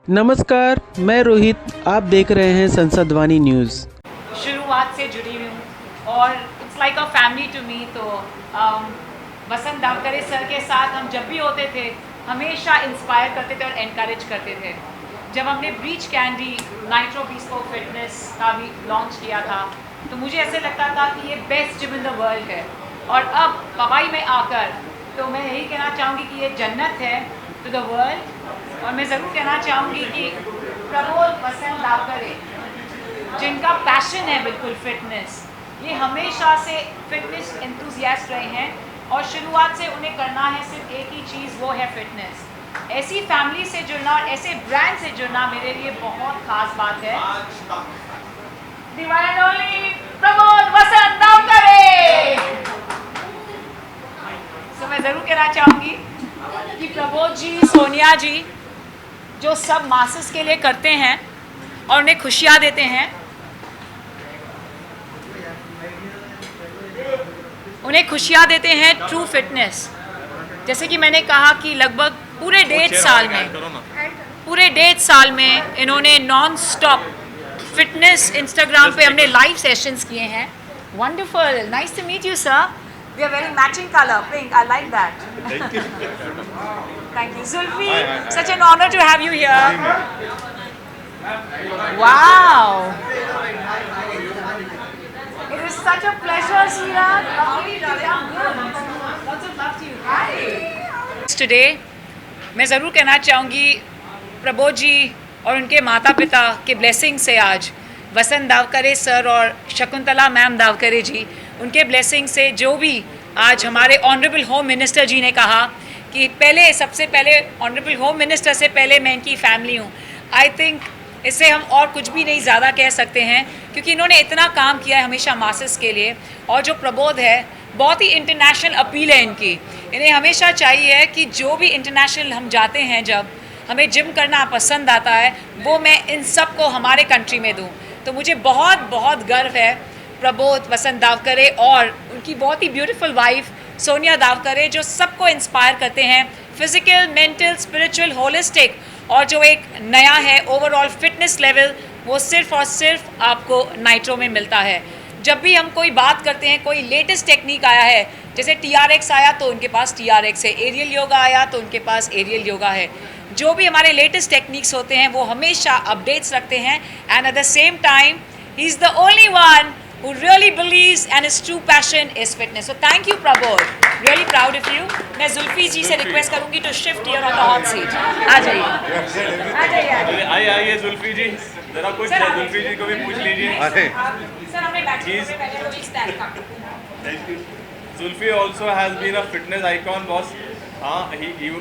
नमस्कार, मैं रोहित। आप देख रहे हैं संसद वाणी न्यूज़। शुरुआत से जुड़ी हुई हूँ और it's like a family to me. तो वसंत दावकरे सर के साथ हम जब भी होते थे हमेशा इंस्पायर करते थे और एनकरेज करते थे। जब हमने ब्रीच कैंडी नाइट्रो बिस्को फिटनेस का भी लॉन्च किया था तो मुझे ऐसे लगता था कि ये best gym in the world है। और अब पवाई में आकर तो मैं यही कहना चाहूँगी कि ये जन्नत है टू द वर्ल्ड। और मैं ज़रूर कहना चाहूँगी कि प्रबोध वसंत दावकरे जिनका पैशन है बिल्कुल फिटनेस, ये हमेशा से फिटनेस एंथुसियास्ट रहे हैं और शुरुआत से उन्हें करना है सिर्फ एक ही चीज़, वो है फिटनेस। ऐसी फैमिली से जुड़ना और ऐसे ब्रांड से जुड़ना मेरे लिए बहुत खास बात है। The one and only Prabodh वसंत दावकरे। तो मैं ज़रूर कहना चाहूँगी कि प्रबोध जी, सोनिया जी जो सब मासेस के लिए करते हैं और उन्हें खुशियाँ देते हैं, उन्हें खुशियाँ देते हैं ट्रू फिटनेस। जैसे कि मैंने कहा कि लगभग पूरे 1.5 साल में इन्होंने नॉन स्टॉप फिटनेस इंस्टाग्राम पे हमने लाइव सेशंस किए हैं। Wonderful, nice to meet you sir. We are very matching colour, pink, I like that. Thank you. Thank you, Zulfi. Hi. Such an honor to have you here. Wow. It is such a pleasure, sweetheart. Lovely to have you. Lots of love to you. Hi. Today, मैं ज़रूर कहना चाहूँगी प्रबोध जी और उनके माता पिता के blessing से आज वसंत दावकरे सर और शकुंतला मैम दावकरे जी, उनके ब्लेसिंग से जो भी आज हमारे ऑनरेबल होम मिनिस्टर जी ने कहा कि पहले सबसे पहले ऑनरेबल होम मिनिस्टर से पहले मैं इनकी फैमिली हूँ। आई थिंक इससे हम और कुछ भी नहीं ज़्यादा कह सकते हैं क्योंकि इन्होंने इतना काम किया है हमेशा मासेस के लिए। और जो प्रबोध है बहुत ही इंटरनेशनल अपील है इनकी। इन्हें हमेशा चाहिए कि जो भी इंटरनेशनल हम जाते हैं, जब हमें जिम करना पसंद आता है, वो मैं इन सब को हमारे कंट्री में दूँ। तो मुझे बहुत बहुत गर्व है प्रबोध वसंत दावकरे और उनकी बहुत ही ब्यूटीफुल वाइफ सोनिया दावकरे, जो सबको इंस्पायर करते हैं फिजिकल, मेंटल, स्पिरिचुअल, होलिस्टिक। और जो एक नया है ओवरऑल फिटनेस लेवल, वो सिर्फ और सिर्फ आपको नाइट्रो में मिलता है। जब भी हम कोई बात करते हैं, कोई लेटेस्ट टेक्निक आया है, जैसे TRX आया तो उनके पास TRX है, एरियल योगा आया तो उनके पास एरियल योगा है। जो भी हमारे लेटेस्ट टेक्निक्स होते हैं वो हमेशा अपडेट्स रखते हैं। And at the same time he is the only one who really believes and his true passion is fitness. So thank you Prabodh, really proud of you. मैं जुल्फी जी से रिक्वेस्ट करूंगी to shift here on the hot seat. आ जाइए, आ जाइए। आइए जुल्फी जी, जरा कुछ जुल्फी जी को भी पूछ लीजिए। सर हमने बैठे हुए पहले तो स्टैंड का। Zulfi also has been a fitness icon, boss.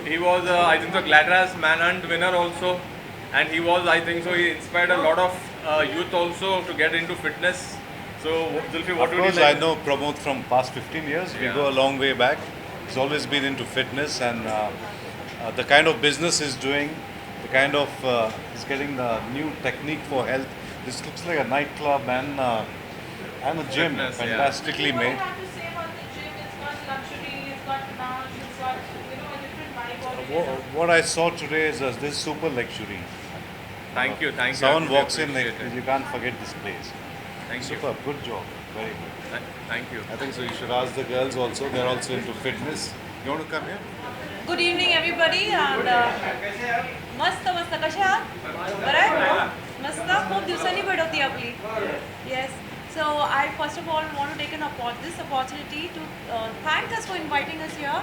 He was I think the Gladras Manhunt winner also, and he was, I think so, he inspired a lot of youth also to get into fitness. So Zulfi, what Of would you course, like? I know Pramod from past 15 years. We Yeah. go a long way back. He's always been into fitness, and the kind of business he's doing, the kind of he's getting the new technique for health. This looks like a nightclub and a gym, Fitness, yeah. fantastically made. What have to say about the gym? It's got luxury, it's got lounge, it's got, you know, a different vibe already. What I saw today is this super luxury. Thank you. Someone I walks in, appreciate like, it. you can't forget this place. Thank you. Super, good job, very good. Thank you. I think so. You should ask the girls also. They're also into fitness. You want to come here? Good evening, everybody. And मस्त मस्त कशा आहात? बरं आहे? मस्त, खूप दिवसांनी भेट होती आपली. Yes. So I first of all want to take this opportunity to thank us for inviting us here.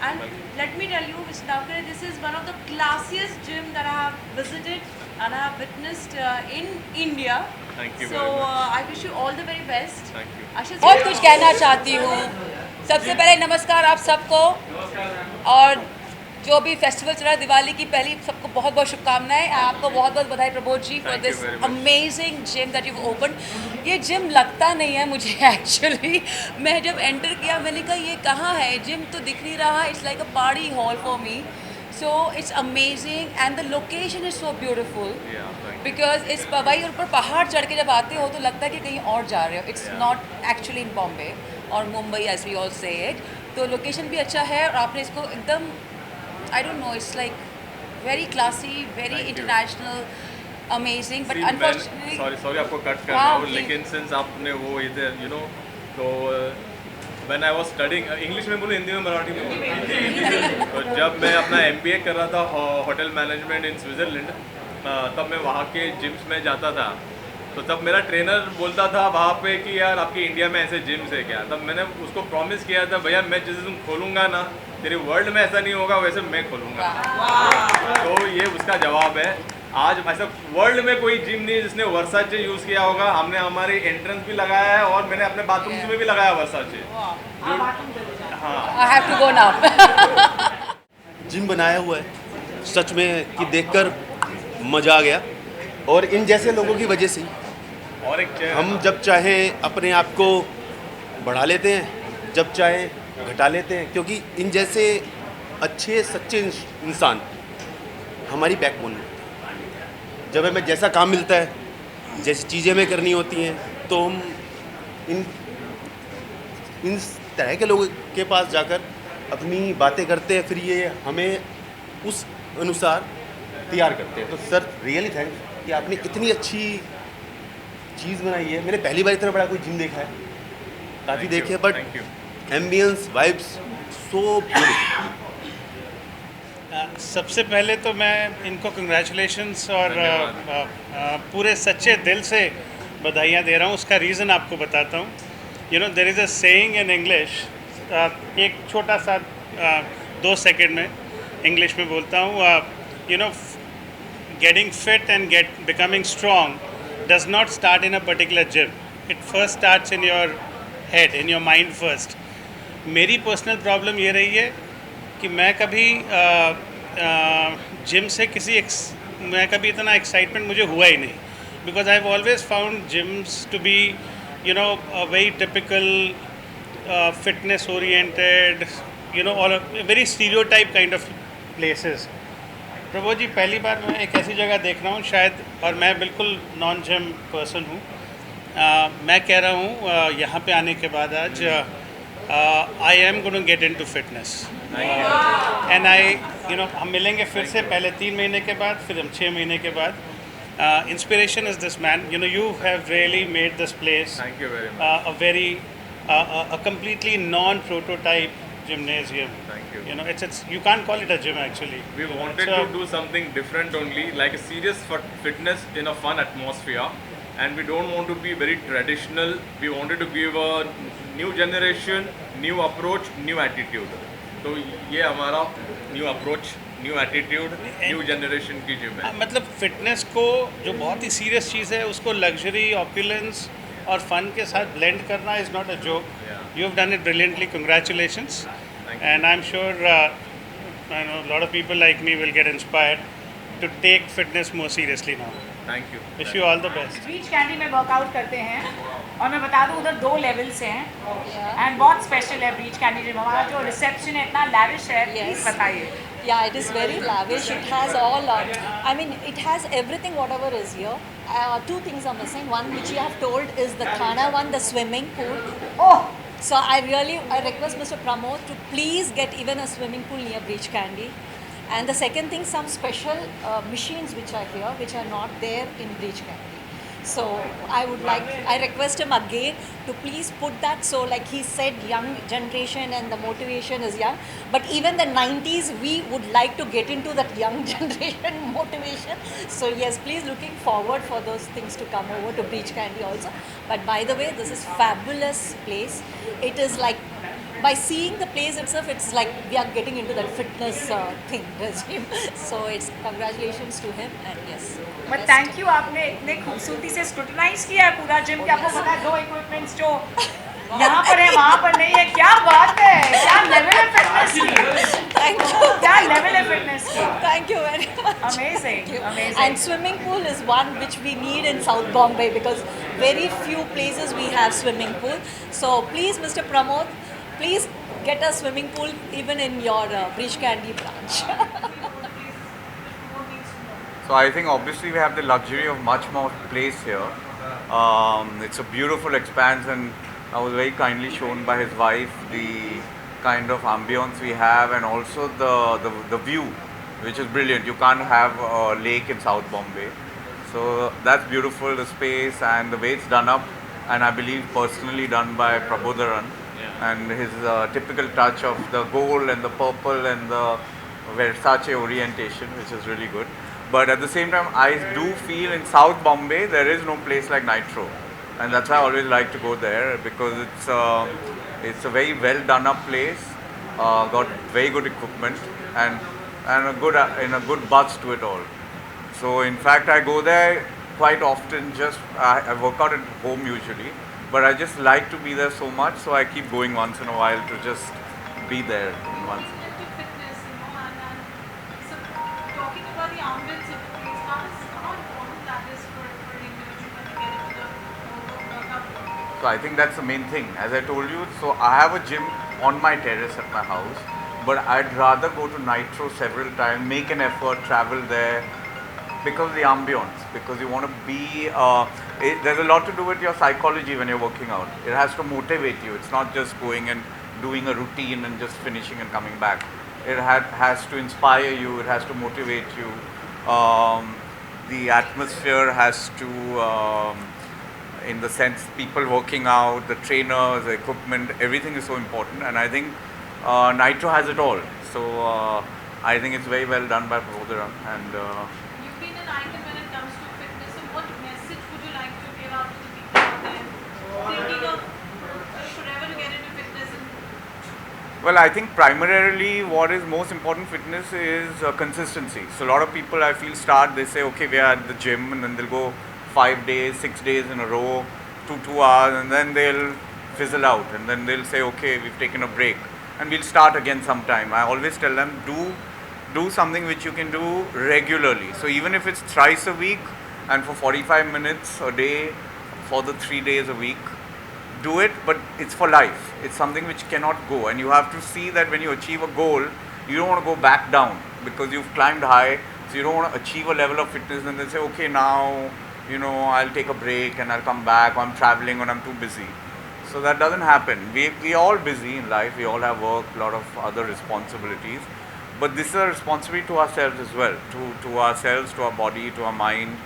And let me tell you, Mr. Davkare, this is one of the classiest gym that I have visited and I have witnessed in India. Thank you So very much. I wish you all the very best. Thank you. आशीष बहुत कुछ कहना चाहती हूँ। सबसे पहले नमस्कार आप सबको, और जो भी फेस्टिवल चल रहा है दिवाली की पहली सबको बहुत बहुत शुभकामनाएं। आपको बहुत बहुत बधाई Prabodh ji for Thank you this very much. Amazing gym that you open. ये जिम लगता नहीं है मुझे एक्चुअली। मैं जब एंटर किया मैंने कहा ये कहाँ है, जिम तो दिख नहीं रहा। It's like a party hall for me. So it's amazing and the location is so beautiful Yeah, thank you. Because इस पवाई ऊपर पहाड़ चढ़ के जब आते हो तो लगता है कि कहीं और जा रहे हो। It's not actually in Bombay और मुंबई एज वी ऑल से इट। तो लोकेशन भी अच्छा है और आपने इसको एकदम, I don't know, it's like very classy, very Thank you. international, amazing. But See, unfortunately, sorry आपको कट कर रहा हाँ, हूँ, please. लेकिन सिंस आपने वो इधर तो when I was studying, English में बोलूँ हिंदी में मराठी में बोलूँ, तो जब मैं अपना MBA कर रहा था होटल मैनेजमेंट इन स्विट्ज़रलैंड, तब मैं वहाँ के जिम्स में जाता था। तो तब मेरा ट्रेनर बोलता था वहाँ पे कि यार आपके इंडिया में ऐसे जिम्स है क्या। तब मैंने उसको प्रॉमिस किया था, भैया मैं जिस दिन खोलूँगा ना, तेरे वर्ल्ड में ऐसा नहीं होगा वैसे मैं खोलूँगा। तो ये उसका जवाब है। आज ऐसा वर्ल्ड में कोई जिम नहीं है जिसने वर्साचे यूज़ किया होगा। हमने हमारी एंट्रेंस भी लगाया है और मैंने अपने बाथरूम में भी लगाया वर्साचे। हाँ, I have to go now. Gym बनाया हुआ है सच में कि देखकर मज़ा आ गया, और इन जैसे लोगों की वजह से ही और एक हम जब चाहें अपने आप को बढ़ा लेते हैं, जब चाहें घटा लेते हैं, क्योंकि इन जैसे अच्छे सच्चे इंसान हमारी बैकबोन है। जब हमें जैसा काम मिलता है, जैसी चीज़ें हमें करनी होती हैं, तो हम इन तरह के लोगों के पास जाकर अपनी बातें करते हैं, फिर ये हमें उस अनुसार तैयार करते हैं। तो सर रियली थैंक्स कि आपने इतनी अच्छी चीज़ बनाई है। मैंने पहली बार इतना बड़ा कोई जिम देखा है, काफ़ी देखे हैं, but thank you. Ambience vibes so beautiful. सबसे पहले तो मैं इनको कंग्रेचुलेशंस और पूरे सच्चे दिल से बधाइयाँ दे रहा हूँ। उसका रीज़न आपको बताता हूँ। You know there is a saying in English, एक छोटा सा 2 सेकंड में इंग्लिश में बोलता हूँ। You no getting fit and becoming strong does not start in a particular gym. It first starts in your head, in your mind first. मेरी personal problem ये रही है कि मैं कभी जिम से मैं कभी इतना एक्साइटमेंट मुझे हुआ ही नहीं, because I have always found gyms to be very typical fitness oriented, और very stereotype kind of places. Prabodh ji, पहली बार मैं एक ऐसी जगह देख रहा हूँ शायद, और मैं बिल्कुल नॉन जिम पर्सन हूँ। मैं कह रहा हूँ यहाँ पे आने के बाद आज I am going to get into fitness, and हम मिलेंगे फिर से, पहले 3 महीने के बाद, फिर हम 6 महीने के बाद। Inspiration is this man, you have really made this place Thank you very much. a very a completely non-prototype gymnasium. Thank you. It's you can't call it a gym actually. We wanted to do something different only, like a serious fitness in a fun atmosphere, and we don't want to be very traditional. We wanted to give a new generation, new approach, new attitude. तो ये हमारा new approach, new attitude, new generation की gym है। मतलब fitness को जो बहुत ही serious चीज़ है उसको लग्जरी, ऑपुलेंस और फन के साथ ब्लेंड करना is not a joke. You have done it brilliantly, congratulations, and I am sure lot of people like me will get inspired to take fitness more seriously now. Thank you. Wish you all the best. Breach Candy में workout करते हैं, और मैं बता दूं उधर 2 levels हैं, and बहुत स्पेशल है ब्रीच कैंडी जिम। हमारा जो रिसेप्शन है इतना लैविश है, प्लीज बताइए। Yeah, it is very lavish. It has all, I mean, it has everything, whatever is here. 2 things are missing. One, which you have told, is the Khana one, the swimming pool. Oh, So I request Mr. Pramod to please get even a swimming pool near Breach Candy. And the second thing, some special machines which are here, which are not there in Breach Candy. So I request him again to please put that. So like he said, young generation and the motivation is young. But even the 90s, we would like to get into that young generation motivation. So yes, please looking forward for those things to come over to Breach Candy also. But by the way, this is fabulous place. It is like, by seeing the place itself, it's like we are getting into that fitness thing regime. So it's congratulations to him, and yes. But thank you, आपने इतने खूबसूरती से scrutinise किया है पूरा gym कि आपको पता है 2 इक्विपमेंट्स जो यहाँ पर है वहाँ पर नहीं है। क्या बात है, क्या लेवल है फिटनेस की, Thank you. क्या लेवल है फिटनेस की। Thank you very much. Amazing, Thank you. amazing. And swimming pool is one which we need in South Bombay, because very few places we have swimming pool. So please, Mr. Pramod, please get a swimming pool even in your Breach Candy branch. So I think obviously we have the luxury of much more place here. It's a beautiful expanse, and I was very kindly shown by his wife the kind of ambience we have, and also the view which is brilliant. You can't have a lake in South Bombay. So that's beautiful, the space and the way it's done up, and I believe personally done by Prabodharan, and his typical touch of the gold and the purple and the Versace orientation, which is really good. But at the same time, I do feel in South Bombay there is no place like Nitro, and that's why I always like to go there, because it's a very well done up place, got very good equipment and a good buzz to it all. So in fact, I go there quite often. Just I work out at home usually, but I just like to be there so much, so I keep going once in a while to just be there once. Fitness, and so talking about the ambience of the place, how important that is for an individual when they get into the workout? So I think that's the main thing. As I told you, so I have a gym on my terrace at my house, but I'd rather go to Nitro several times, make an effort, travel there, because of the ambience, because you want to be, there's a lot to do with your psychology when you're working out. It has to motivate you. It's not just going and doing a routine and just finishing and coming back. It has to inspire you, it has to motivate you. The atmosphere has to, in the sense, people working out, the trainers, the equipment, everything is so important, and I think Nitro has it all. So I think it's very well done by Prabodharan, and You've been an icon when it comes to fitness, so what message would you like to give out to the people out there thinking of forever to get into fitness? well, I think primarily what is most important fitness is consistency. So a lot of people, I feel, they say, okay, we are at the gym, and then they'll go 5 days, 6 days in a row, 2 hours, and then they'll fizzle out, and then they'll say, okay, we've taken a break, and we'll start again sometime. I always tell them, do something which you can do regularly. So even if it's thrice a week and for 45 minutes a day for the 3 days a week, do it, but it's for life. It's something which cannot go, and you have to see that when you achieve a goal, you don't want to go back down, because you've climbed high, so you don't want to achieve a level of fitness and then say, okay, now, I'll take a break and I'll come back, or I'm traveling, or I'm too busy. So that doesn't happen. We're all busy in life, we all have work, a lot of other responsibilities, but this is a responsibility to ourselves as well, to ourselves, to our body, to our mind,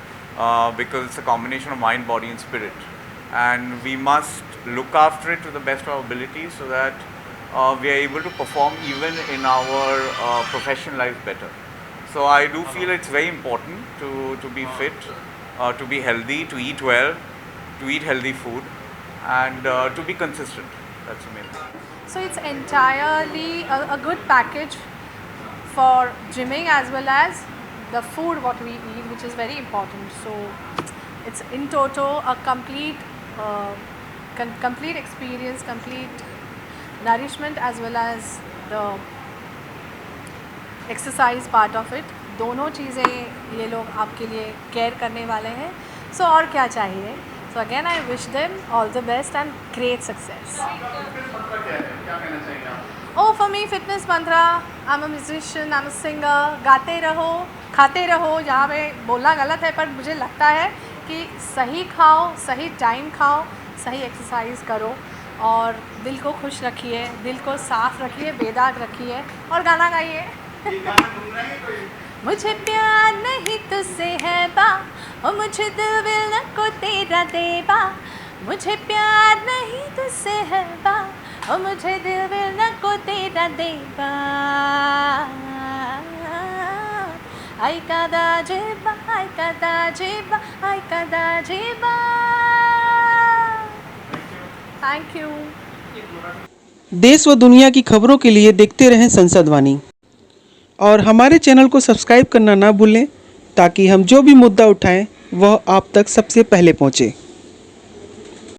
because it's a combination of mind, body and spirit, and we must look after it to the best of our abilities, so that we are able to perform even in our professional life better. So I do feel it's very important to be fit, to be healthy, to eat well, to eat healthy food, and to be consistent. That's the main thing. So it's entirely a good package for gymming as well as the food what we eat, which is very important. So it's in total a complete complete experience, complete nourishment as well as the exercise part of it. दोनों चीज़ें ये लोग आपके लिए care करने वाले हैं. So और क्या चाहिए? So again I wish them all the best and great success. Oh, for me fitness mantra, I'm a musician, I'm a singer. गाते रहो, खाते रहो. यहाँ पे बोलना गलत है, पर मुझे लगता है कि सही खाओ, सही टाइम खाओ, सही एक्सरसाइज करो और दिल को खुश रखिए, दिल को साफ रखिए, बेदाग रखिए और गाना गाइए. मुझे प्यार नहीं तुझसे है बा, ओ मुझे दिल विल को तेरा देबा. मुझे प्यार नहीं तुझसे है बा, ओ मुझे दिल विल को तेरा देबा. आई कदा जेबा, आई कदा जेबा, आई कदा जेबा. Thank you. देश व दुनिया की खबरों के लिए देखते रहें संसदवाणी और हमारे चैनल को सब्सक्राइब करना ना भूलें, ताकि हम जो भी मुद्दा उठाएं वह आप तक सबसे पहले पहुंचे.